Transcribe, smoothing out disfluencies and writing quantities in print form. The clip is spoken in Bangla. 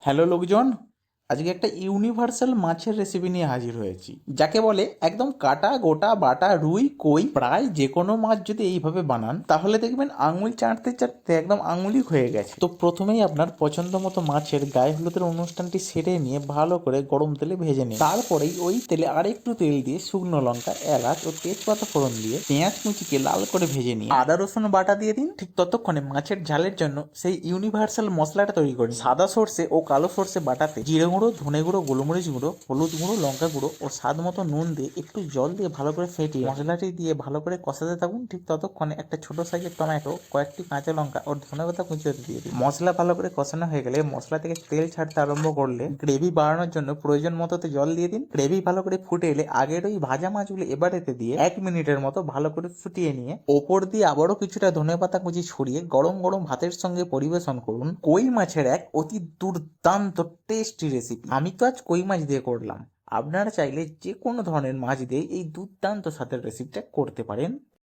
হ্যালো লোকজন, আজকে একটা ইউনিভার্সাল মাছের রেসিপি নিয়ে হাজির হয়েছি, যাকে বলে একদম কাটা গোটা বাটা রুই কই প্রায় যে কোনো মাছ যদি এইভাবে বানান তাহলে দেখবেন আঙুল চাটতে চাটতে একদম আঙুলি হয়ে গেছে। তো প্রথমেই আপনার পছন্দ মতো মাছের গায়ে হলুদের অনুষ্ঠানটি সেরে নিয়ে ভালো করে গরম তেলে ভেজে নিন। তারপরেই ওই তেলে আরেকটু তেল দিয়ে শুকনো লঙ্কা, এলাচ ও তেজপাতা ফোড়ন দিয়ে পেঁয়াজ কুচিকে লাল করে ভেজে নিয়ে আদা রসুন বাটা দিয়ে দিন। ঠিক ততক্ষণে মাছের ঝালের জন্য সেই ইউনিভার্সাল মশলাটা তৈরি করে নিন। সাদা সর্ষে ও কালো সর্ষে বাটাতে জিরে গুঁড়ো, ধনে গুঁড়ো, গোলমরিচ গুঁড়ো, হলুদ গুঁড়ো, লঙ্কা গুঁড়ো ও স্বাদ মতো নুন দিয়ে একটু জল দিয়ে ভালো করে ফেটিয়ে মশলাটি দিয়ে ভালো করে কষাতে থাকুন। ঠিক ততক্ষণে একটা ছোট সাইজের টমেটো, কয়েকটি কাঁচা লঙ্কা ও ধনেপাতা কুচিয়ে দিয়ে দিন। মশলা ভালো করে কষানো হয়ে গেলে মশলা থেকে তেল ছাড়তে আরম্ভ করলে গ্রেভি বাড়ানোর জন্য প্রয়োজন মতো জল দিয়ে দিন। গ্রেভি ভালো করে ফুটে এলে আগের ওই ভাজা মাছগুলো এবার এতে দিয়ে 1 মিনিটের মতো ভালো করে ফুটিয়ে নিয়ে ওপর দিয়ে আবারও কিছুটা ধনেপাতা কুচি ছড়িয়ে গরম গরম ভাতের সঙ্গে পরিবেশন করুন। কই মাছের এক অতি দুর্দান্ত টেস্টি রেসিপি। আমি তো আজ কই মাছ দিয়ে করলাম, আপনারা চাইলে যে কোনো ধরনের মাছ দিয়ে এই দুর্দান্ত স্বাদের রেসিপিটা করতে পারেন।